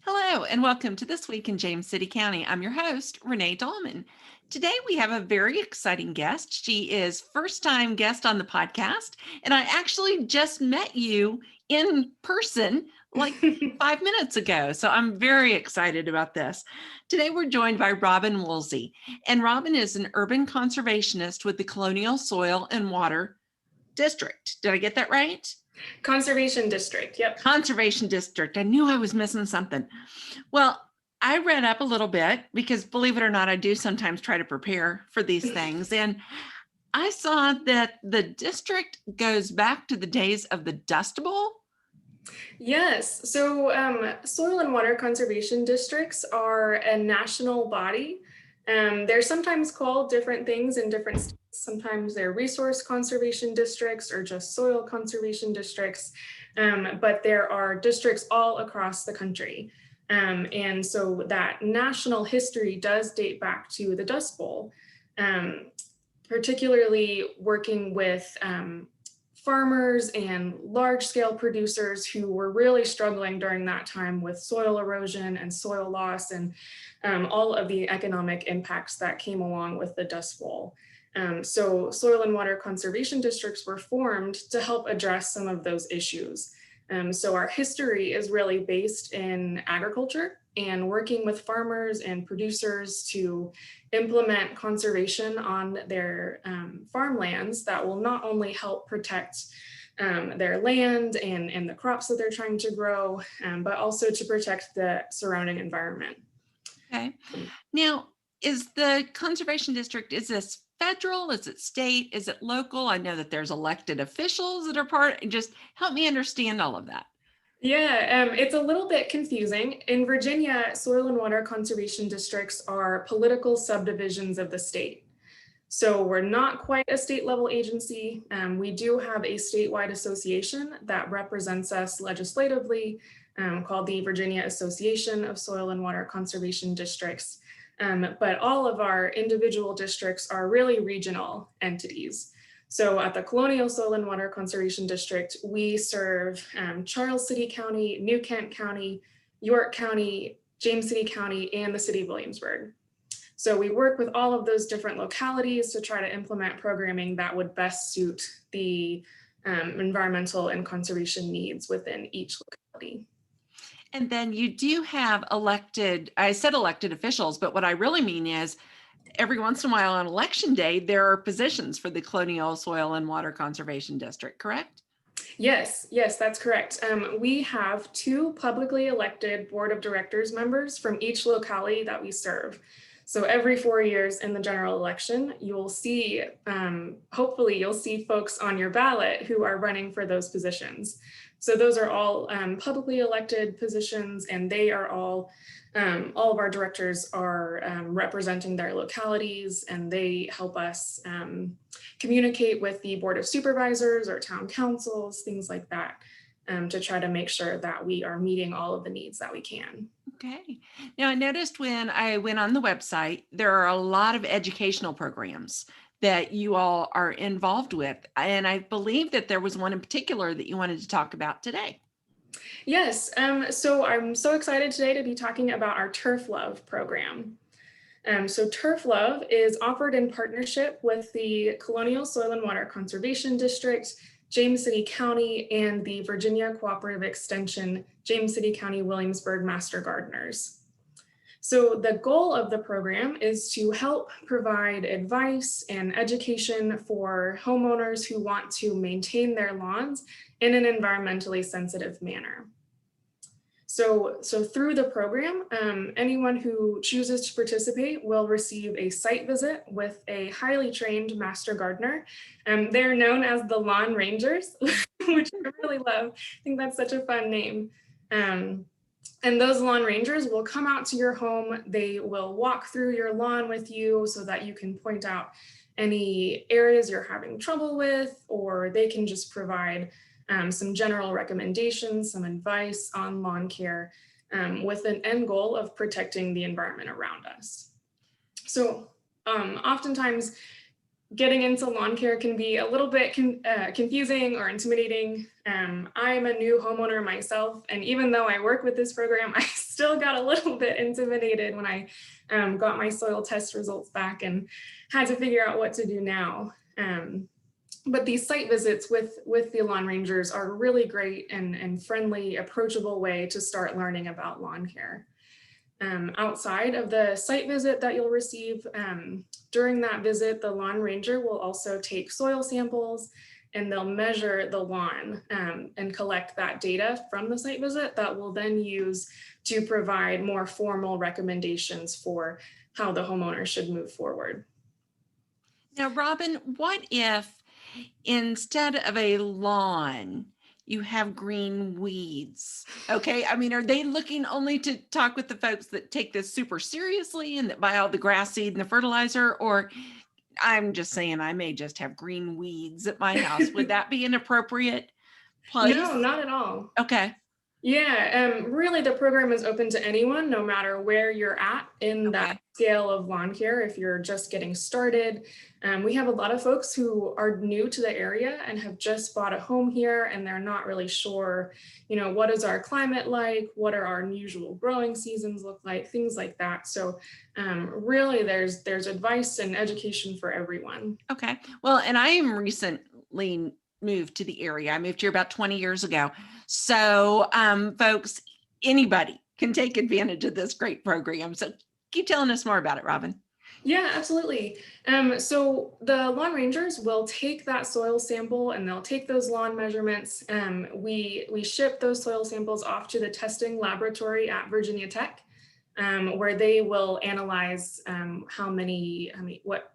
Hello, and welcome to This Week in James City County. I'm your host, Renee Dahlman. Today we have a very exciting guest. She is first-time guest on the podcast, and I actually just met you in person like 5 minutes ago. So I'm very excited about this. Today we're joined by Robyn Woolsey, and Robyn is an urban conservationist with the Colonial Soil and Water District. Did I get that right? Conservation District, yep. Conservation District. I knew I was missing something. Well, I read up a little bit because, believe it or not, I do sometimes try to prepare for these things. And I saw that the district goes back to the days of the Dust Bowl. Yes, so soil and water conservation districts are a national body. They're sometimes called different things in different states. Sometimes they're resource conservation districts or just soil conservation districts, but there are districts all across the country. And so that national history does date back to the Dust Bowl, particularly working with farmers and large-scale producers who were really struggling during that time with soil erosion and soil loss and all of the economic impacts that came along with the Dust Bowl. So soil and water conservation districts were formed to help address some of those issues. So our history is really based in agriculture and working with farmers and producers to implement conservation on their farmlands that will not only help protect their land and the crops that they're trying to grow, but also to protect the surrounding environment. Okay. Now, is the conservation district, is this federal? Is it state? Is it local? I know that there's elected officials that are part. Just help me understand all of that. Yeah, it's a little bit confusing. In Virginia, soil and water conservation districts are political subdivisions of the state. So we're not quite a state level agency. We do have a statewide association that represents us legislatively, called the Virginia Association of Soil and Water Conservation Districts. But all of our individual districts are really regional entities. So at the Colonial Soil and Water Conservation District, we serve Charles City County, New Kent County, York County, James City County, and the city of Williamsburg. So we work with all of those different localities to try to implement programming that would best suit the environmental and conservation needs within each locality. And then you do have elected, I said elected officials, but what I really mean is every once in a while on election day, there are positions for the Colonial Soil and Water Conservation District, correct? Yes, that's correct. We have 2 publicly elected board of directors members from each locality that we serve. So every 4 years in the general election, you'll see, hopefully you'll see folks on your ballot who are running for those positions. So those are all publicly elected positions, and they are all of our directors are representing their localities, and they help us communicate with the Board of Supervisors or town councils, things like that, to try to make sure that we are meeting all of the needs that we can. Okay. Now I noticed when I went on the website, there are a lot of educational programs that you all are involved with. And I believe that there was one in particular that you wanted to talk about today. Yes, so I'm so excited today to be talking about our Turf Love program. So Turf Love is offered in partnership with the Colonial Soil and Water Conservation District, James City County, and the Virginia Cooperative Extension, James City County Williamsburg Master Gardeners. So the goal of the program is to help provide advice and education for homeowners who want to maintain their lawns in an environmentally sensitive manner. So through the program, anyone who chooses to participate will receive a site visit with a highly trained master gardener. They're known as the Lawn Rangers, which I really love. I think that's such a fun name. And those lawn rangers will come out to your home. They will walk through your lawn with you so that you can point out any areas you're having trouble with, or they can just provide some general recommendations, some advice on lawn care with an end goal of protecting the environment around us. So oftentimes getting into lawn care can be a little bit confusing or intimidating. I'm a new homeowner myself, and even though I work with this program, I still got a little bit intimidated when I got my soil test results back and had to figure out what to do now. But these site visits with the lawn rangers are really great and friendly, approachable way to start learning about lawn care. Outside of the site visit that you'll receive, during that visit, the lawn ranger will also take soil samples and they'll measure the lawn and collect that data from the site visit that we'll then use to provide more formal recommendations for how the homeowner should move forward. Now, Robyn, what if instead of a lawn, you have green weeds? Okay. I mean, are they looking only to talk with the folks that take this super seriously and that buy all the grass seed and the fertilizer? Or I'm just saying, I may just have green weeds at my house. Would that be an appropriate place? No, not at all. Okay. Yeah, really the program is open to anyone, no matter where you're at in that scale of lawn care. If you're just getting started, we have a lot of folks who are new to the area and have just bought a home here and they're not really sure, what is our climate like? What are our unusual growing seasons look like? Things like that. So really there's advice and education for everyone. Okay. Well, and I am recently moved to the area. I moved here about 20 years ago. So folks, anybody can take advantage of this great program. So keep telling us more about it, Robyn. Yeah, absolutely. So the lawn rangers will take that soil sample and they'll take those lawn measurements. We ship those soil samples off to the testing laboratory at Virginia Tech, where they will analyze what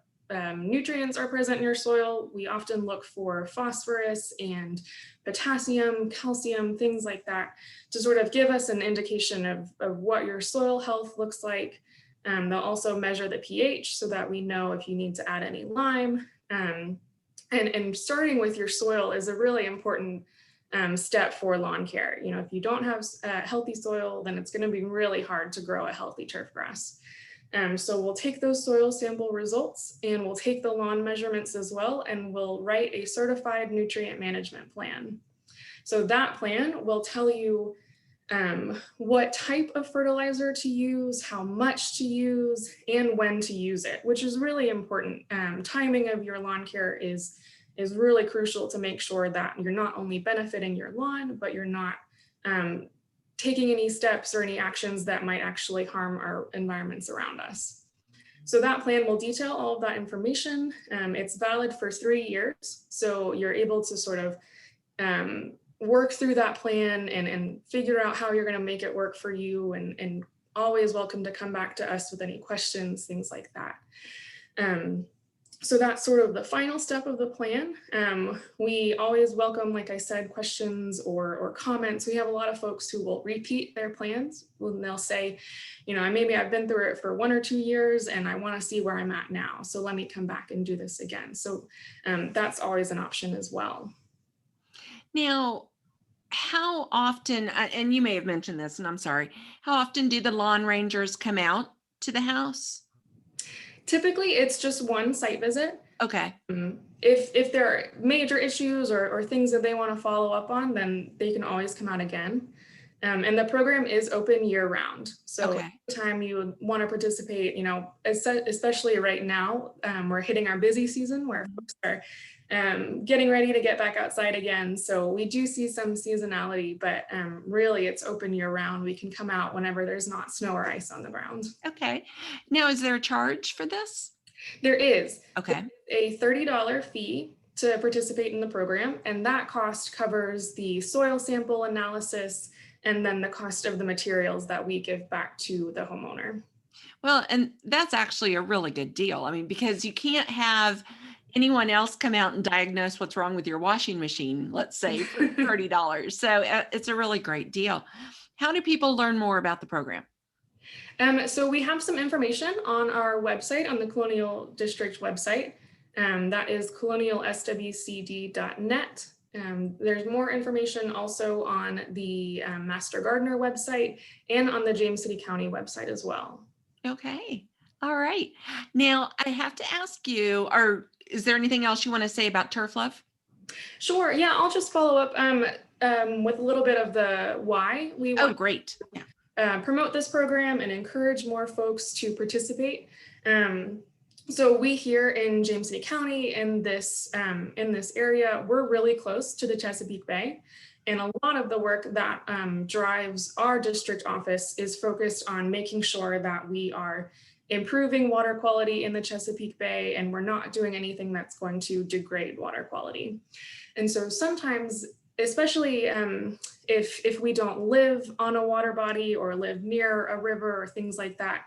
nutrients are present in your soil. We often look for phosphorus and potassium, calcium, things like that to sort of give us an indication of what your soil health looks like. They'll also measure the pH so that we know if you need to add any lime. And starting with your soil is a really important step for lawn care. If you don't have healthy soil, then it's going to be really hard to grow a healthy turf grass. So we'll take those soil sample results and we'll take the lawn measurements as well, and we'll write a certified nutrient management plan. So that plan will tell you what type of fertilizer to use, how much to use, and when to use it, which is really important. Timing of your lawn care is really crucial to make sure that you're not only benefiting your lawn, but you're not taking any steps or any actions that might actually harm our environments around us. So that plan will detail all of that information. It's valid for 3 years. So you're able to sort of work through that plan and figure out how you're going to make it work for you, and always welcome to come back to us with any questions, things like that. So that's sort of the final step of the plan. We always welcome, like I said, questions or comments. We have a lot of folks who will repeat their plans when they'll say, maybe I've been through it for 1 or 2 years and I want to see where I'm at now. So let me come back and do this again. So that's always an option as well. Now, how often, and you may have mentioned this, and I'm sorry, how often do the lawn rangers come out to the house? Typically, it's just one site visit. Okay. If there are major issues or things that they want to follow up on, then they can always come out again. And the program is open year round. So anytime you would want to participate, especially right now, we're hitting our busy season where folks are getting ready to get back outside again. So we do see some seasonality, but really it's open year round. We can come out whenever there's not snow or ice on the ground. Okay. Now, is there a charge for this? There is. Okay. A $30 fee to participate in the program, and that cost covers the soil sample analysis and then the cost of the materials that we give back to the homeowner. Well, and that's actually a really good deal. I mean, because you can't have anyone else come out and diagnose what's wrong with your washing machine, let's say, for $30. So it's a really great deal. How do people learn more about the program? So we have some information on our website, on the Colonial District website. That is colonialswcd.net. There's more information also on the Master Gardener website and on the James City County website as well. Okay. All right. Now I have to ask you, or is there anything else you want to say about turf love? Sure. Yeah, I'll just follow up with a little bit of the why we Oh, want great. Yeah. to promote this program and encourage more folks to participate. So we here in James City County in this area, we're really close to the Chesapeake Bay. And a lot of the work that drives our district office is focused on making sure that we are improving water quality in the Chesapeake Bay, and we're not doing anything that's going to degrade water quality. And so sometimes, especially if we don't live on a water body or live near a river or things like that,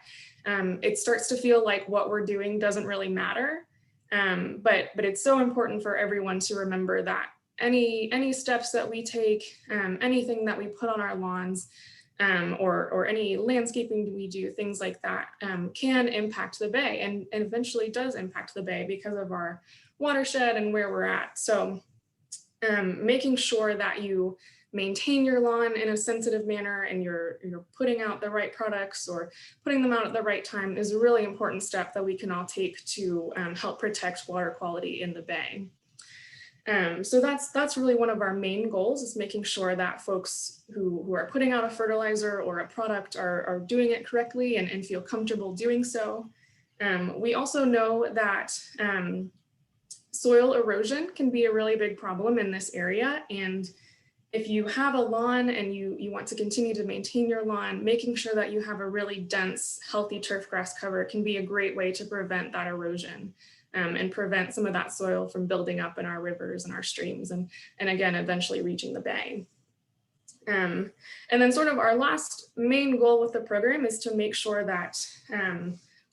it starts to feel like what we're doing doesn't really matter. But it's so important for everyone to remember that any steps that we take, anything that we put on our lawns, or any landscaping we do, things like that, can impact the bay and eventually does impact the bay because of our watershed and where we're at. So making sure that you maintain your lawn in a sensitive manner and you're putting out the right products or putting them out at the right time is a really important step that we can all take to help protect water quality in the bay. So that's really one of our main goals, is making sure that folks who are putting out a fertilizer or a product are doing it correctly and feel comfortable doing so. We also know that soil erosion can be a really big problem in this area. And if you have a lawn and you want to continue to maintain your lawn, making sure that you have a really dense, healthy turf grass cover can be a great way to prevent that erosion. And prevent some of that soil from building up in our rivers and our streams, and again, eventually reaching the bay. And then sort of our last main goal with the program is to make sure that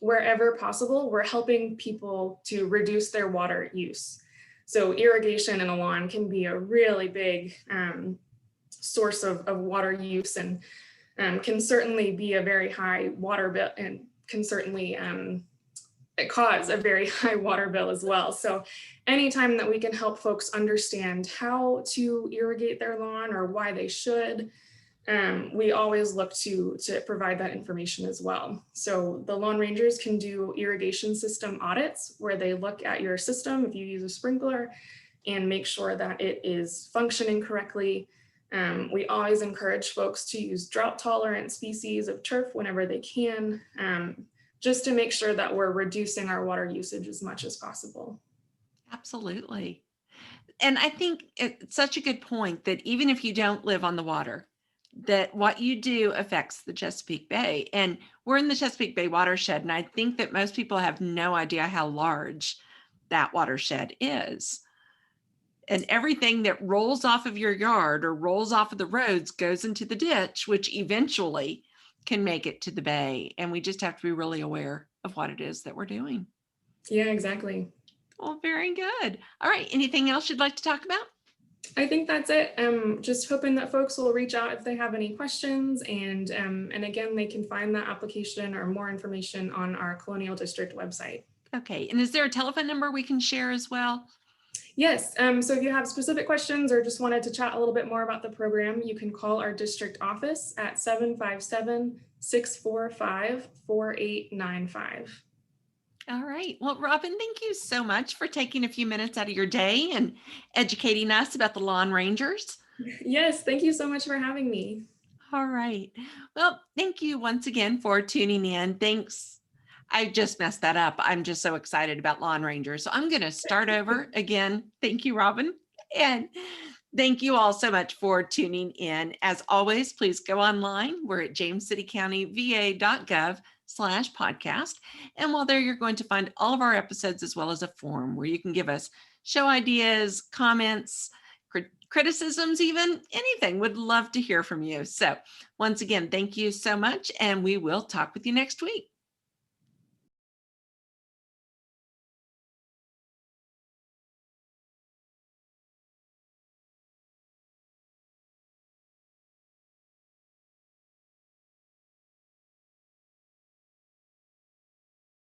wherever possible, we're helping people to reduce their water use. So irrigation in a lawn can be a really big source of water use, and can certainly be a very high water bill, and can certainly cause a very high water bill as well. So anytime that we can help folks understand how to irrigate their lawn or why they should, we always look to provide that information as well. So the lawn rangers can do irrigation system audits where they look at your system if you use a sprinkler and make sure that it is functioning correctly. We always encourage folks to use drought tolerant species of turf whenever they can, just to make sure that we're reducing our water usage as much as possible. Absolutely. And I think it's such a good point that even if you don't live on the water, that what you do affects the Chesapeake Bay. And we're in the Chesapeake Bay watershed, and I think that most people have no idea how large that watershed is. And everything that rolls off of your yard or rolls off of the roads goes into the ditch, which eventually can make it to the bay. And we just have to be really aware of what it is that we're doing. Yeah, exactly. Well, very good. All right. Anything else you'd like to talk about? I think that's it. Just hoping that folks will reach out if they have any questions. And again, they can find that application or more information on our Colonial District website. Okay. And is there a telephone number we can share as well? Yes. So if you have specific questions or just wanted to chat a little bit more about the program, you can call our district office at 757-645-4895. All right. Well, Robyn, thank you so much for taking a few minutes out of your day and educating us about the lawn rangers. Yes. Thank you so much for having me. All right. Well, thank you once again for tuning in. Thanks. I just messed that up. I'm just so excited about lawn rangers. So I'm going to start over again. Thank you, Robyn. And thank you all so much for tuning in. As always, please go online. We're at jamescitycountyva.gov/podcast. And while there, you're going to find all of our episodes as well as a form where you can give us show ideas, comments, criticisms, even anything. Would love to hear from you. So once again, thank you so much. And we will talk with you next week.